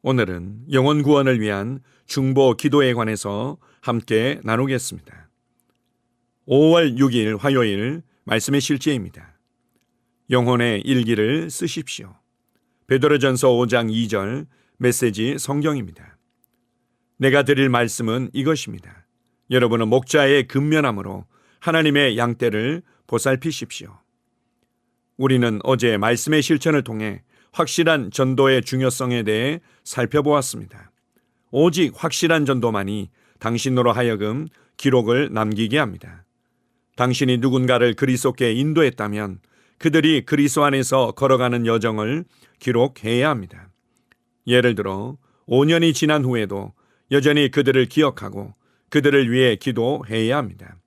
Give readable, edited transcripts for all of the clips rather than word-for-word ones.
오늘은 영혼 구원을 위한 중보 기도에 관해서 함께 나누겠습니다. 5월 6일 화요일 말씀의 실제입니다. 영혼의 일기를 쓰십시오. 베드로전서 5장 2절 메시지 성경입니다. 내가 드릴 말씀은 이것입니다. 여러분은 목자의 근면함으로 하나님의 양떼를 보살피십시오. 우리는 어제 말씀의 실천을 통해 확실한 전도의 중요성에 대해 살펴보았습니다. 오직 확실한 전도만이 당신으로 하여금 기록을 남기게 합니다. 당신이 누군가를 그리스도께 인도했다면 그들이 그리스도 안에서 걸어가는 여정을 기록해야 합니다. 예를 들어 5년이 지난 후에도 여전히 그들을 기억하고 그들을 위해 기도해야 합니다.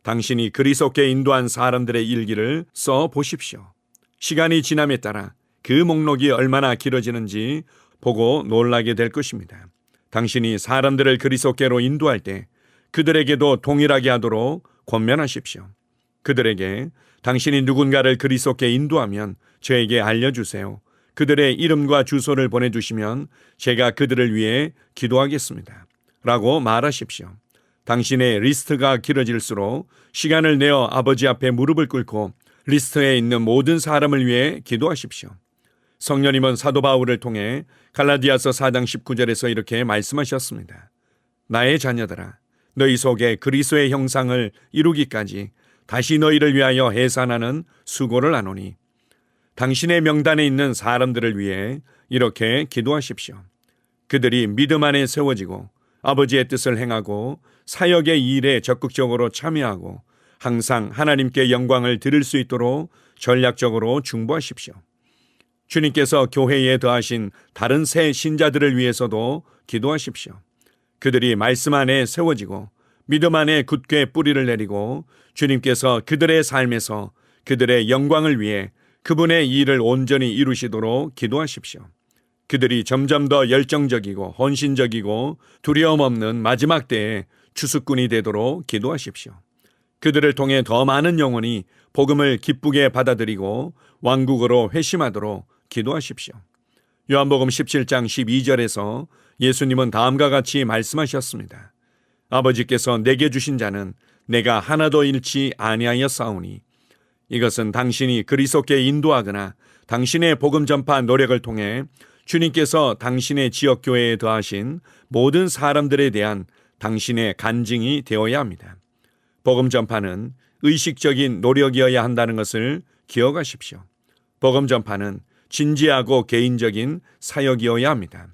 당신이 그리스도께 인도한 사람들의 일기를 써 보십시오. 시간이 지남에 따라 그 목록이 얼마나 길어지는지 보고 놀라게 될 것입니다. 당신이 사람들을 그리스도께로 인도할 때 그들에게도 동일하게 하도록 권면하십시오. 그들에게 당신이 누군가를 그리스도께 인도하면 저에게 알려주세요. 그들의 이름과 주소를 보내주시면 제가 그들을 위해 기도하겠습니다. 라고 말하십시오. 당신의 리스트가 길어질수록 시간을 내어 아버지 앞에 무릎을 꿇고 리스트에 있는 모든 사람을 위해 기도하십시오. 성령님은 사도 바울을 통해 갈라디아서 4장 19절에서 이렇게 말씀하셨습니다. 나의 자녀들아, 너희 속에 그리스도의 형상을 이루기까지 다시 너희를 위하여 해산하는 수고를 하노니 당신의 명단에 있는 사람들을 위해 이렇게 기도하십시오. 그들이 믿음 안에 세워지고 아버지의 뜻을 행하고 사역의 일에 적극적으로 참여하고 항상 하나님께 영광을 드릴 수 있도록 전략적으로 중보하십시오. 주님께서 교회에 더하신 다른 새 신자들을 위해서도 기도하십시오. 그들이 말씀 안에 세워지고 믿음 안에 굳게 뿌리를 내리고 주님께서 그들의 삶에서 그들의 영광을 위해 그분의 일을 온전히 이루시도록 기도하십시오. 그들이 점점 더 열정적이고 헌신적이고 두려움 없는 마지막 때에 추수꾼이 되도록 기도하십시오. 그들을 통해 더 많은 영혼이 복음을 기쁘게 받아들이고 왕국으로 회심하도록 기도하십시오. 요한복음 17장 12절에서 예수님은 다음과 같이 말씀하셨습니다. 아버지께서 내게 주신 자는 내가 하나도 잃지 아니하였사오니 이것은 당신이 그리스도께 인도하거나 당신의 복음 전파 노력을 통해 주님께서 당신의 지역교회에 더하신 모든 사람들에 대한 당신의 간증이 되어야 합니다. 복음 전파는 의식적인 노력이어야 한다는 것을 기억하십시오. 복음 전파는 진지하고 개인적인 사역이어야 합니다.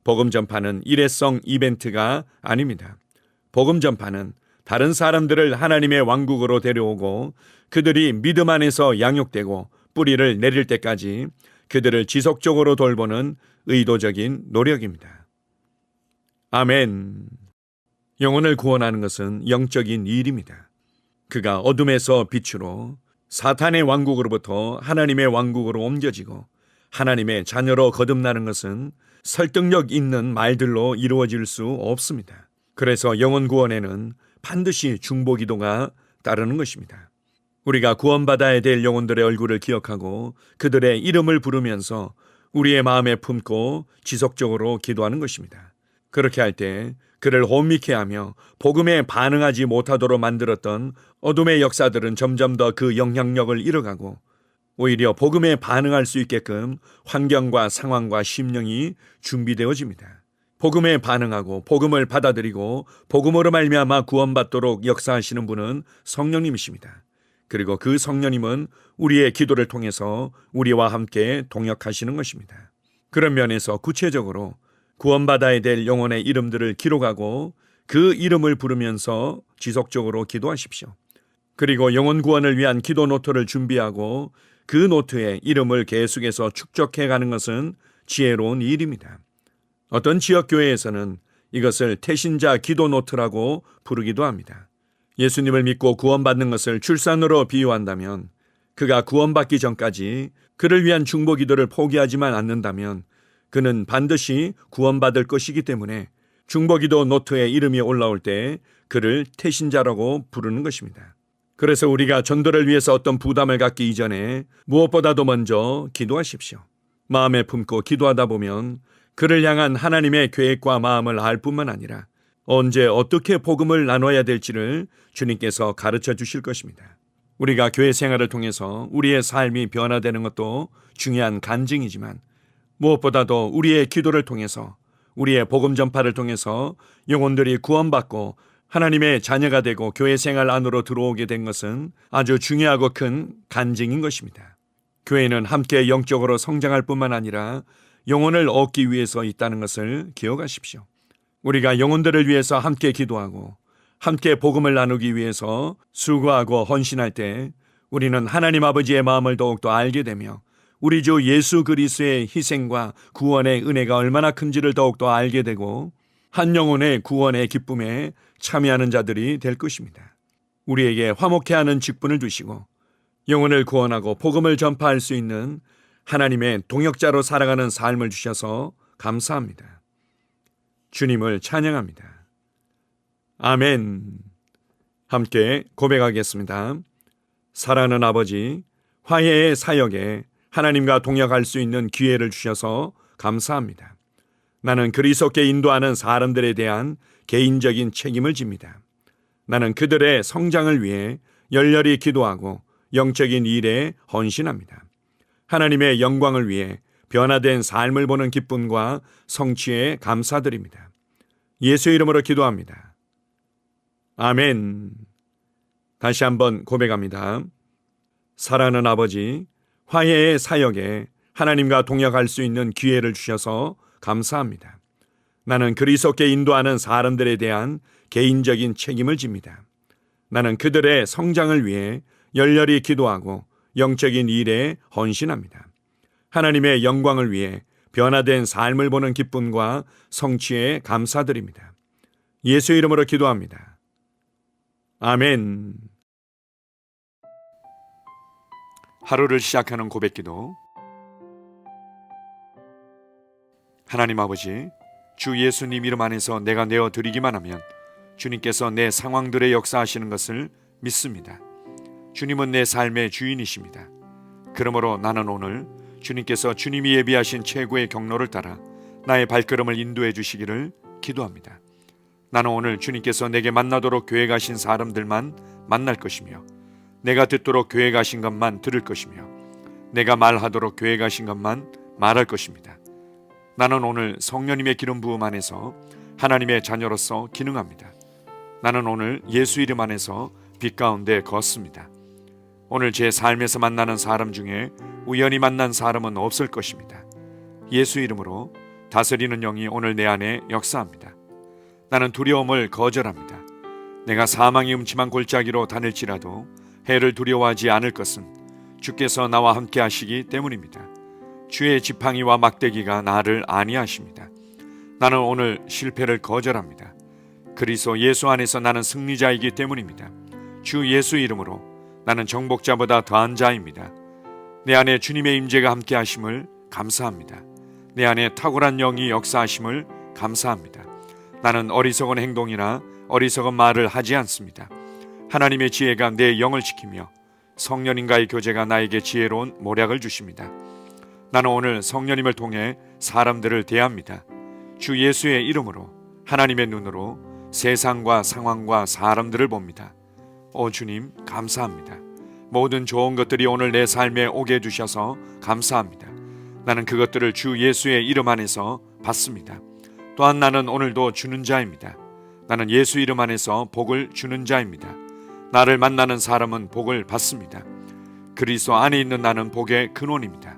복음 전파는 일회성 이벤트가 아닙니다. 복음 전파는 다른 사람들을 하나님의 왕국으로 데려오고 그들이 믿음 안에서 양육되고 뿌리를 내릴 때까지 그들을 지속적으로 돌보는 의도적인 노력입니다. 아멘. 영혼을 구원하는 것은 영적인 일입니다. 그가 어둠에서 빛으로 사탄의 왕국으로부터 하나님의 왕국으로 옮겨지고 하나님의 자녀로 거듭나는 것은 설득력 있는 말들로 이루어질 수 없습니다. 그래서 영혼 구원에는 반드시 중보기도가 따르는 것입니다. 우리가 구원받아야 될 영혼들의 얼굴을 기억하고 그들의 이름을 부르면서 우리의 마음에 품고 지속적으로 기도하는 것입니다. 그렇게 할 때 그를 혼미케 하며 복음에 반응하지 못하도록 만들었던 어둠의 역사들은 점점 더 그 영향력을 잃어가고 오히려 복음에 반응할 수 있게끔 환경과 상황과 심령이 준비되어집니다. 복음에 반응하고 복음을 받아들이고 복음으로 말미암아 구원받도록 역사하시는 분은 성령님이십니다. 그리고 그 성령님은 우리의 기도를 통해서 우리와 함께 동역하시는 것입니다. 그런 면에서 구체적으로 구원받아야 될 영혼의 이름들을 기록하고 그 이름을 부르면서 지속적으로 기도하십시오. 그리고 영혼 구원을 위한 기도 노트를 준비하고 그 노트에 이름을 계속해서 축적해가는 것은 지혜로운 일입니다. 어떤 지역교회에서는 이것을 태신자 기도 노트라고 부르기도 합니다. 예수님을 믿고 구원받는 것을 출산으로 비유한다면 그가 구원받기 전까지 그를 위한 중보 기도를 포기하지만 않는다면 그는 반드시 구원받을 것이기 때문에 중보 기도 노트에 이름이 올라올 때 그를 태신자라고 부르는 것입니다. 그래서 우리가 전도를 위해서 어떤 부담을 갖기 이전에 무엇보다도 먼저 기도하십시오. 마음에 품고 기도하다 보면 그를 향한 하나님의 계획과 마음을 알 뿐만 아니라 언제 어떻게 복음을 나눠야 될지를 주님께서 가르쳐 주실 것입니다. 우리가 교회 생활을 통해서 우리의 삶이 변화되는 것도 중요한 간증이지만 무엇보다도 우리의 기도를 통해서 우리의 복음 전파를 통해서 영혼들이 구원받고 하나님의 자녀가 되고 교회 생활 안으로 들어오게 된 것은 아주 중요하고 큰 간증인 것입니다. 교회는 함께 영적으로 성장할 뿐만 아니라 영혼을 얻기 위해서 있다는 것을 기억하십시오. 우리가 영혼들을 위해서 함께 기도하고 함께 복음을 나누기 위해서 수고하고 헌신할 때 우리는 하나님 아버지의 마음을 더욱더 알게 되며 우리 주 예수 그리스도의 희생과 구원의 은혜가 얼마나 큰지를 더욱더 알게 되고 한 영혼의 구원의 기쁨에 참여하는 자들이 될 것입니다. 우리에게 화목해 하는 직분을 두시고 영혼을 구원하고 복음을 전파할 수 있는 하나님의 동역자로 살아가는 삶을 주셔서 감사합니다. 주님을 찬양합니다. 아멘. 함께 고백하겠습니다. 사랑하는 아버지, 화해의 사역에 하나님과 동역할 수 있는 기회를 주셔서 감사합니다. 나는 그리스도께 인도하는 사람들에 대한 개인적인 책임을 집니다. 나는 그들의 성장을 위해 열렬히 기도하고 영적인 일에 헌신합니다. 하나님의 영광을 위해 변화된 삶을 보는 기쁨과 성취에 감사드립니다. 예수 이름으로 기도합니다. 아멘. 다시 한번 고백합니다. 사랑하는 아버지, 화해의 사역에 하나님과 동역할 수 있는 기회를 주셔서 감사합니다. 나는 그리스도께 인도하는 사람들에 대한 개인적인 책임을 집니다. 나는 그들의 성장을 위해 열렬히 기도하고 영적인 일에 헌신합니다. 하나님의 영광을 위해 변화된 삶을 보는 기쁨과 성취에 감사드립니다. 예수 이름으로 기도합니다. 아멘. 하루를 시작하는 고백기도. 하나님 아버지, 주 예수님 이름 안에서 내가 내어드리기만 하면 주님께서 내 상황들에 역사하시는 것을 믿습니다. 주님은 내 삶의 주인이십니다. 그러므로 나는 오늘 주님께서 주님이 예비하신 최고의 경로를 따라 나의 발걸음을 인도해 주시기를 기도합니다. 나는 오늘 주님께서 내게 만나도록 계획하신 사람들만 만날 것이며 내가 듣도록 계획하신 것만 들을 것이며 내가 말하도록 계획하신 것만 말할 것입니다. 나는 오늘 성령님의 기름 부음 안에서 하나님의 자녀로서 기능합니다. 나는 오늘 예수 이름 안에서 빛 가운데 걷습니다. 오늘 제 삶에서 만나는 사람 중에 우연히 만난 사람은 없을 것입니다. 예수 이름으로 다스리는 영이 오늘 내 안에 역사합니다. 나는 두려움을 거절합니다. 내가 사망의 음침한 골짜기로 다닐지라도 해를 두려워하지 않을 것은 주께서 나와 함께 하시기 때문입니다. 주의 지팡이와 막대기가 나를 안위하십니다. 나는 오늘 실패를 거절합니다. 그리스도 예수 안에서 나는 승리자이기 때문입니다. 주 예수 이름으로 나는 정복자보다 더한 자입니다. 내 안에 주님의 임재가 함께 하심을 감사합니다. 내 안에 탁월한 영이 역사하심을 감사합니다. 나는 어리석은 행동이나 어리석은 말을 하지 않습니다. 하나님의 지혜가 내 영을 지키며 성령님과의 교제가 나에게 지혜로운 모략을 주십니다. 나는 오늘 성령님을 통해 사람들을 대합니다. 주 예수의 이름으로 하나님의 눈으로 세상과 상황과 사람들을 봅니다. 오 주님 감사합니다. 모든 좋은 것들이 오늘 내 삶에 오게 해주셔서 감사합니다. 나는 그것들을 주 예수의 이름 안에서 받습니다. 또한 나는 오늘도 주는 자입니다. 나는 예수 이름 안에서 복을 주는 자입니다. 나를 만나는 사람은 복을 받습니다. 그리스도 안에 있는 나는 복의 근원입니다.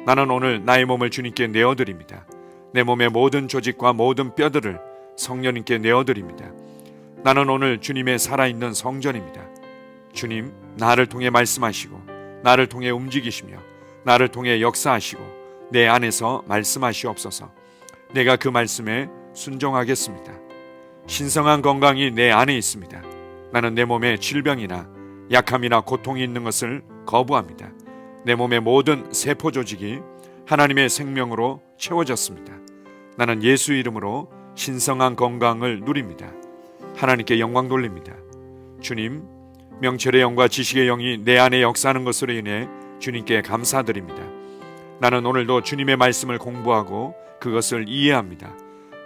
나는 오늘 나의 몸을 주님께 내어드립니다. 내 몸의 모든 조직과 모든 뼈들을 성령님께 내어드립니다. 나는 오늘 주님의 살아있는 성전입니다. 주님, 나를 통해 말씀하시고 나를 통해 움직이시며 나를 통해 역사하시고 내 안에서 말씀하시옵소서. 내가 그 말씀에 순종하겠습니다. 신성한 건강이 내 안에 있습니다. 나는 내 몸에 질병이나 약함이나 고통이 있는 것을 거부합니다. 내 몸의 모든 세포 조직이 하나님의 생명으로 채워졌습니다. 나는 예수 이름으로 신성한 건강을 누립니다. 하나님께 영광 돌립니다. 주님, 명철의 영과 지식의 영이 내 안에 역사하는 것으로 인해 주님께 감사드립니다. 나는 오늘도 주님의 말씀을 공부하고 그것을 이해합니다.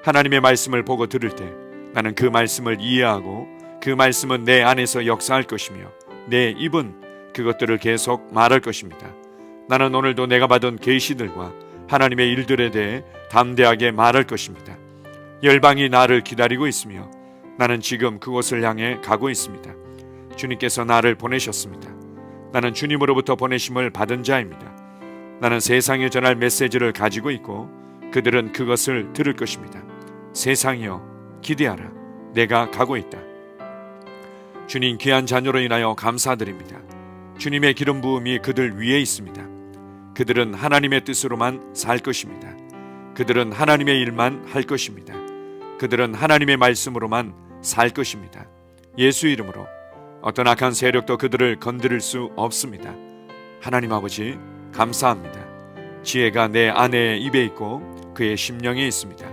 하나님의 말씀을 보고 들을 때 나는 그 말씀을 이해하고 그 말씀은 내 안에서 역사할 것이며 내 입은 그것들을 계속 말할 것입니다. 나는 오늘도 내가 받은 계시들과 하나님의 일들에 대해 담대하게 말할 것입니다. 열방이 나를 기다리고 있으며 나는 지금 그곳을 향해 가고 있습니다. 주님께서 나를 보내셨습니다. 나는 주님으로부터 보내심을 받은 자입니다. 나는 세상에 전할 메시지를 가지고 있고 그들은 그것을 들을 것입니다. 세상이여 기대하라. 내가 가고 있다. 주님 귀한 자녀로 인하여 감사드립니다. 주님의 기름 부음이 그들 위에 있습니다. 그들은 하나님의 뜻으로만 살 것입니다. 그들은 하나님의 일만 할 것입니다. 그들은 하나님의 말씀으로만 살 것입니다. 예수 이름으로 어떤 악한 세력도 그들을 건드릴 수 없습니다. 하나님 아버지 감사합니다. 지혜가 내 아내의 입에 있고 그의 심령에 있습니다.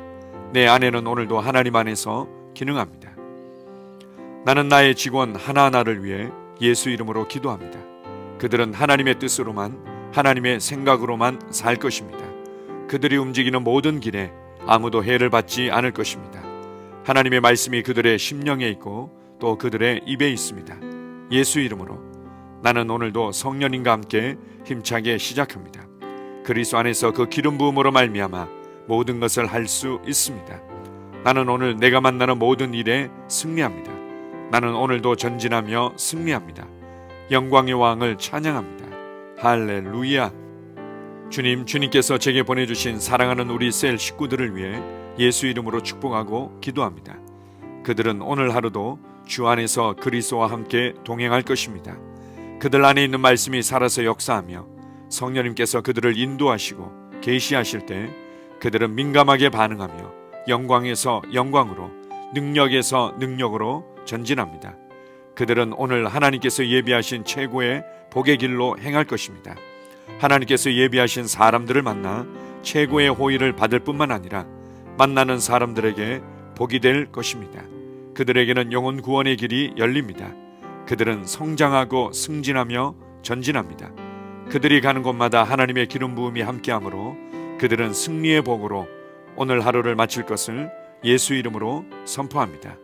내 아내는 오늘도 하나님 안에서 기능합니다. 나는 나의 직원 하나하나를 위해 예수 이름으로 기도합니다. 그들은 하나님의 뜻으로만 하나님의 생각으로만 살 것입니다. 그들이 움직이는 모든 길에 아무도 해를 받지 않을 것입니다. 하나님의 말씀이 그들의 심령에 있고 또 그들의 입에 있습니다. 예수 이름으로 나는 오늘도 성령님과 함께 힘차게 시작합니다. 그리스도 안에서 그 기름 부음으로 말미암아 모든 것을 할 수 있습니다. 나는 오늘 내가 만나는 모든 일에 승리합니다. 나는 오늘도 전진하며 승리합니다. 영광의 왕을 찬양합니다. 할렐루야. 주님께서 제게 보내주신 사랑하는 우리 셀 식구들을 위해 예수 이름으로 축복하고 기도합니다. 그들은 오늘 하루도 주 안에서 그리스도와 함께 동행할 것입니다. 그들 안에 있는 말씀이 살아서 역사하며 성령님께서 그들을 인도하시고 계시하실 때 그들은 민감하게 반응하며 영광에서 영광으로 능력에서 능력으로 전진합니다. 그들은 오늘 하나님께서 예비하신 최고의 복의 길로 행할 것입니다. 하나님께서 예비하신 사람들을 만나 최고의 호의를 받을 뿐만 아니라 만나는 사람들에게 복이 될 것입니다. 그들에게는 영혼 구원의 길이 열립니다. 그들은 성장하고 승진하며 전진합니다. 그들이 가는 곳마다 하나님의 기름 부음이 함께하므로 그들은 승리의 복으로 오늘 하루를 마칠 것을 예수 이름으로 선포합니다.